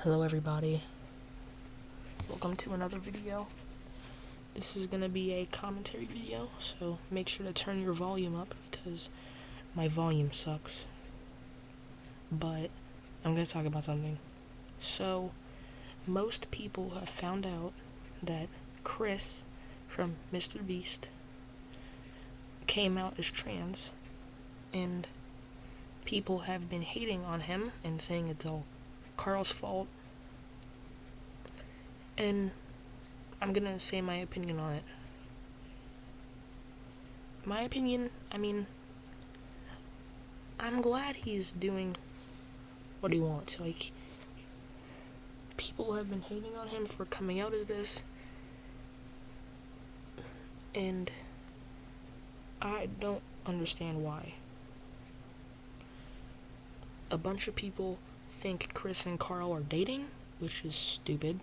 Hello everybody, welcome to another video. This is gonna be a commentary video, so make sure to turn your volume up because my volume sucks. But I'm gonna talk about something. So, most people have found out that Chris from Mr. Beast came out as trans, and people have been hating on him and saying it's all Carl's fault. And I'm gonna say my opinion on it. My opinion, I'm glad he's doing what he wants. Like, people have been hating on him for coming out as this, and I don't understand why. A bunch of people think Chris and Carl are dating, which is stupid.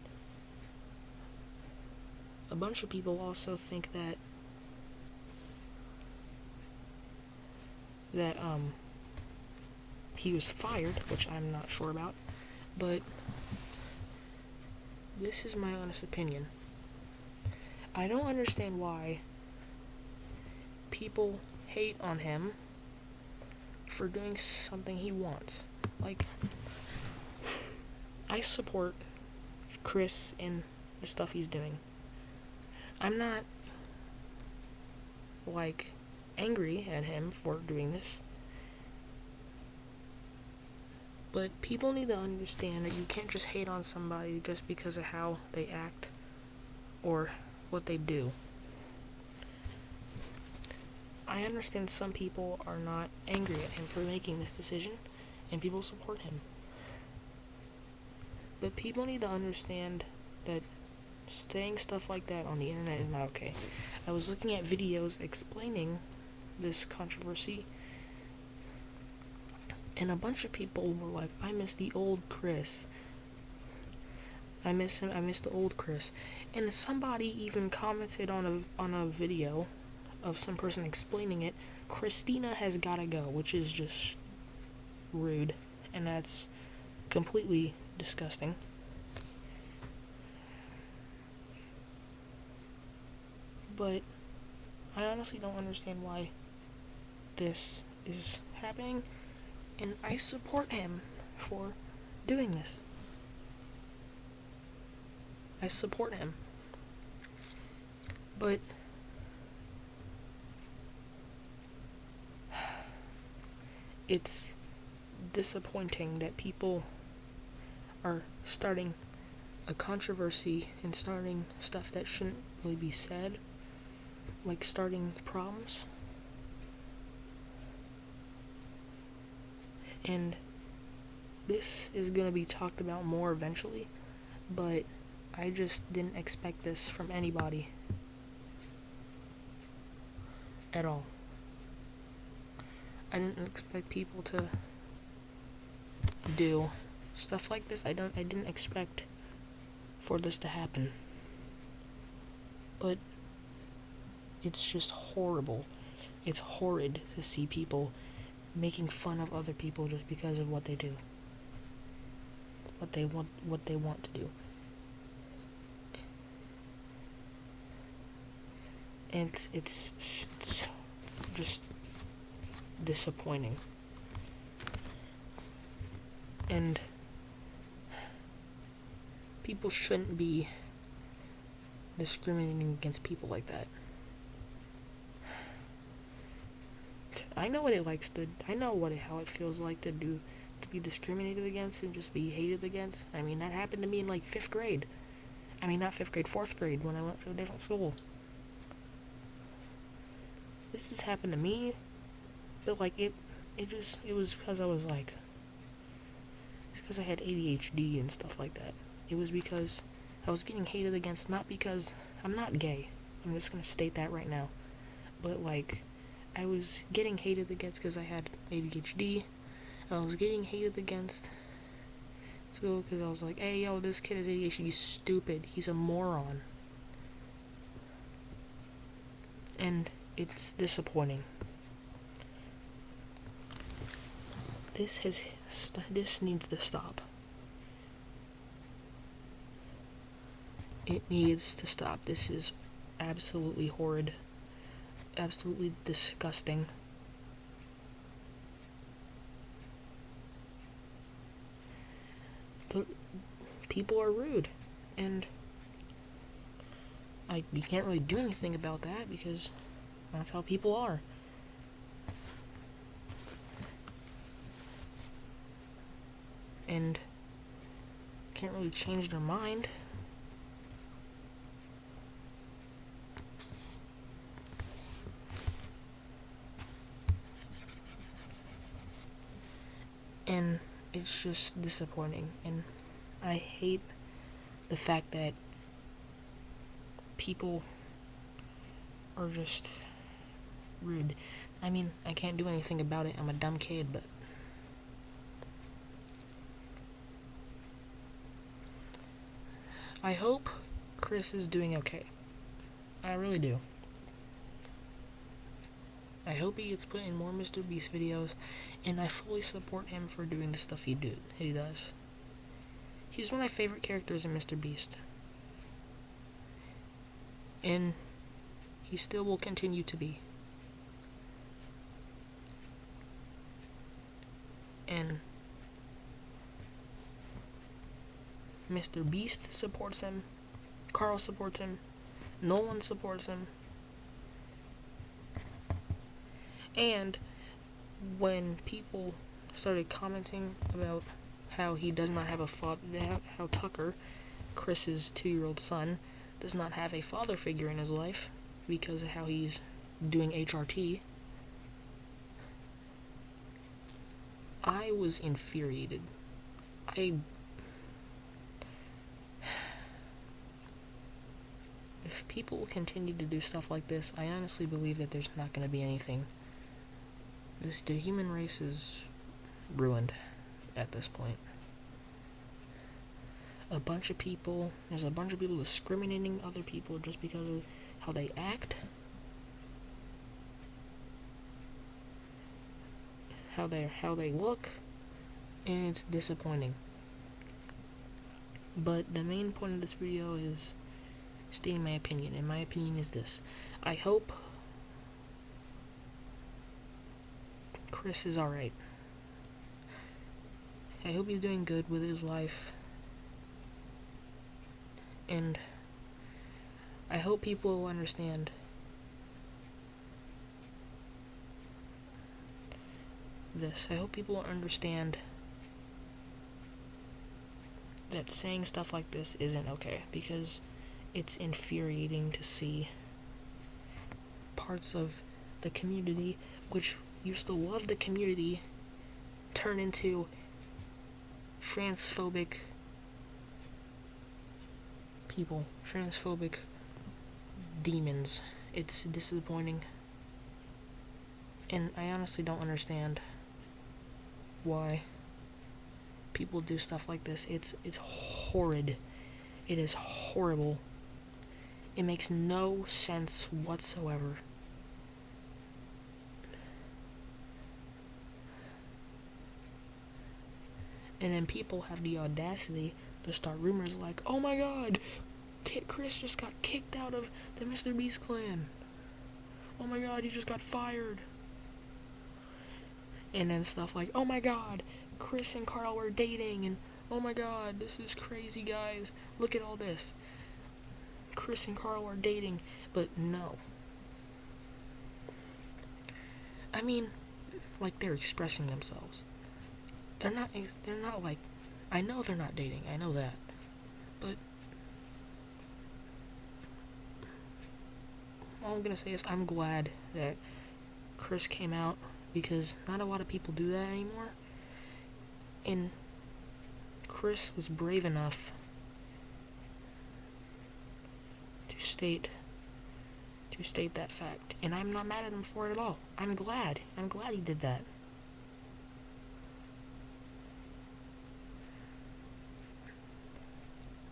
A bunch of people also think that he was fired, which I'm not sure about, but this is my honest opinion. I don't understand why people hate on him for doing something he wants. Like, I support Chris in the stuff he's doing. I'm not, angry at him for doing this. But people need to understand that you can't just hate on somebody just because of how they act or what they do. I understand some people are not angry at him for making this decision, and people support him. But people need to understand that saying stuff like that on the internet is not okay. I was looking at videos explaining this controversy, and a bunch of people were like, I miss the old Chris. I miss him, I miss the old Chris. And somebody even commented on a video of some person explaining it, Christina has gotta go, which is just rude, and that's completely disgusting. But I honestly don't understand why this is happening, and I support him for doing this. I support him. But it's disappointing that people are starting a controversy and starting stuff that shouldn't really be said, like starting problems. And this is going to be talked about more eventually, but I just didn't expect this from anybody at all. I didn't expect people to do stuff like this. I didn't expect for this to happen. But it's just horrible. It's horrid to see people making fun of other people just because of what they do. What they want to do. And it's just disappointing. And people shouldn't be discriminating against people like that. I know how it feels like to be discriminated against and just be hated against. I mean, that happened to me in 5th grade. I mean, not 5th grade, 4th grade when I went to a different school. This has happened to me, but it was because I was it's because I had ADHD and stuff like that. It was because I was getting hated against, not because I'm not gay. I'm just gonna state that right now. But I was getting hated against because I had ADHD. I was getting hated against school because I was like, hey, yo, this kid has ADHD, he's stupid, he's a moron. And it's disappointing. This needs to stop. It needs to stop. This is absolutely horrid. Absolutely disgusting. But people are rude, and you can't really do anything about that because that's how people are. And can't really change their mind. And it's just disappointing, and I hate the fact that people are just rude. I mean, I can't do anything about it. I'm a dumb kid, but I hope Chris is doing okay. I really do. I hope he gets put in more Mr. Beast videos, and I fully support him for doing the stuff he does. He's one of my favorite characters in Mr. Beast. And he still will continue to be. And Mr. Beast supports him, Carl supports him, Nolan supports him. And when people started commenting about how he does not have a father, how Tucker, Chris's 2-year-old son, does not have a father figure in his life because of how he's doing HRT, I was infuriated. If people continue to do stuff like this, I honestly believe that there's not going to be anything. The human race is ruined at this point. There's a bunch of people discriminating other people just because of how they act, how they look, and it's disappointing. But the main point of this video is stating my opinion, and my opinion is this. I hope Chris is alright. I hope he's doing good with his life. And I hope people will understand this. I hope people will understand that saying stuff like this isn't okay, because it's infuriating to see parts of the community which used to love the community turn into transphobic people, transphobic demons. It's disappointing, and I honestly don't understand why people do stuff like this. It's horrid. It is horrible. It makes no sense whatsoever. And then people have the audacity to start rumors like, oh my god, Chris just got kicked out of the Mr. Beast clan. Oh my god, he just got fired. And then stuff like, oh my god, Chris and Carl were dating, and oh my god, this is crazy, guys. Look at all this. Chris and Carl are dating, but no. I mean, like, they're expressing themselves. They're not like, I know they're not dating, I know that, but all I'm gonna say is I'm glad that Chris came out, because not a lot of people do that anymore, and Chris was brave enough to state that fact, and I'm not mad at him for it at all. I'm glad he did that.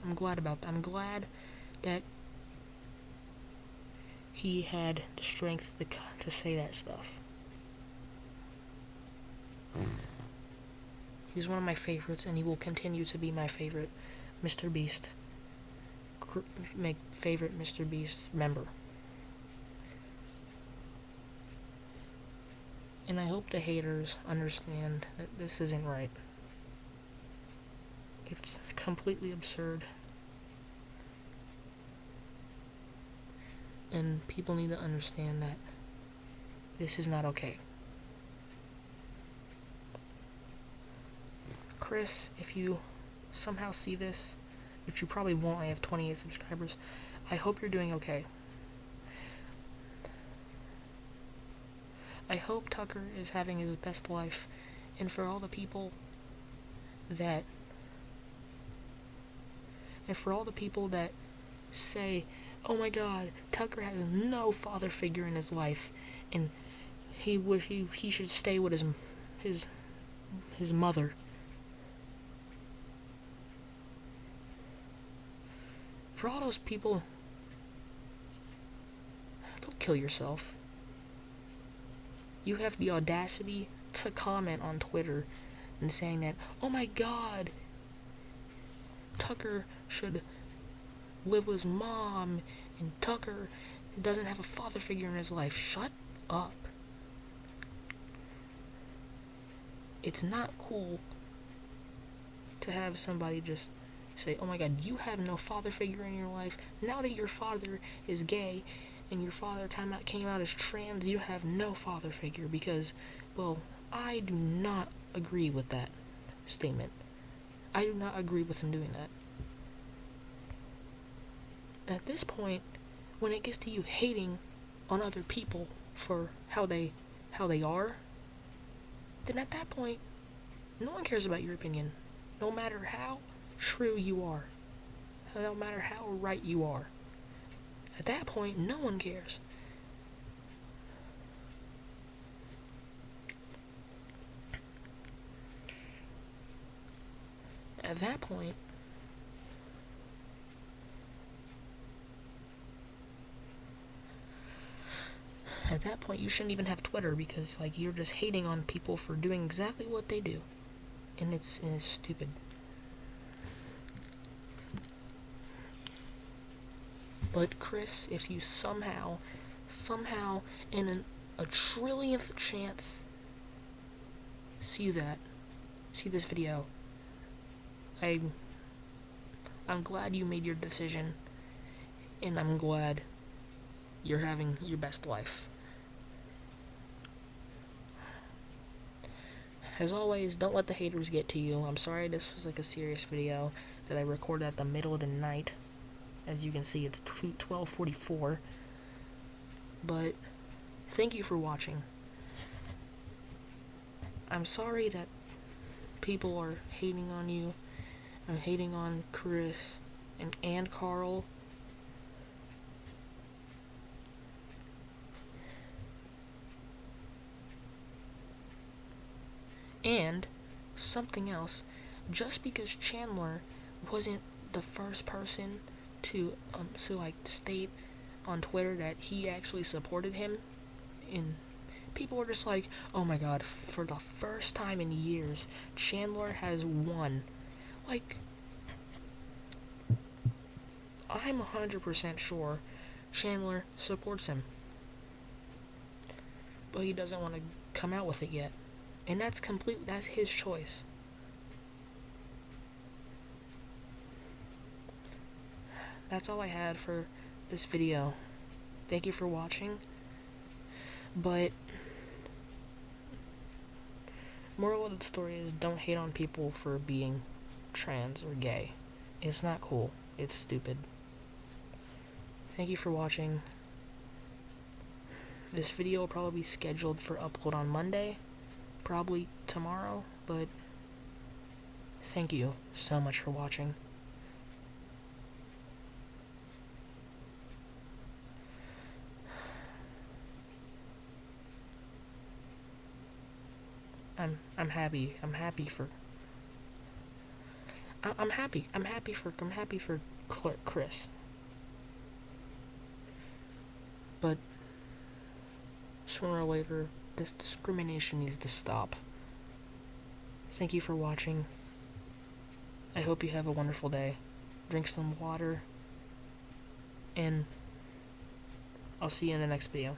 I'm glad about that. I'm glad that he had the strength to say that stuff. He's one of my favorites, and he will continue to be my favorite Mr. Beast make favorite Mr. Beast member. And I hope the haters understand that this isn't right. It's completely absurd. And people need to understand that this is not okay. Chris, if you somehow see this, which you probably won't, I have 28 subscribers, I hope you're doing okay. I hope Tucker is having his best life, and for all the people that say, oh my god, Tucker has no father figure in his life, and he should stay with his mother. For all those people, go kill yourself. You have the audacity to comment on Twitter and saying that, oh my god, Tucker should live with his mom, and Tucker doesn't have a father figure in his life. Shut up. It's not cool to have somebody just say, oh my god, you have no father figure in your life. Now that your father is gay and your father came out as trans, you have no father figure, because, well, I do not agree with that statement. I do not agree with him doing that. At this point, when it gets to you hating on other people for how they are, then at that point, no one cares about your opinion. No matter how true you are, no matter how right you are. At that point, no one cares. At that point, you shouldn't even have Twitter, because, like, you're just hating on people for doing exactly what they do. And it's stupid. But Chris, if you somehow, in a trillionth chance see this video, I'm glad you made your decision, and I'm glad you're having your best life. As always, don't let the haters get to you. I'm sorry this was like a serious video that I recorded at the middle of the night. As you can see, it's 12:44. But thank you for watching. I'm sorry that people are hating on you, and hating on Chris and Carl. And something else, just because Chandler wasn't the first person to state on Twitter that he actually supported him, and people are just like, oh my god, for the first time in years, Chandler has won. Like, I'm 100% sure Chandler supports him, but he doesn't want to come out with it yet. And that's his choice. That's all I had for this video. Thank you for watching. But moral of the story is, don't hate on people for being trans or gay. It's not cool. It's stupid. Thank you for watching. This video will probably be scheduled for upload on Monday. Probably tomorrow, but thank you so much for watching. I'm happy for Chris. But sooner or later, this discrimination needs to stop. Thank you for watching. I hope you have a wonderful day. Drink some water, and I'll see you in the next video.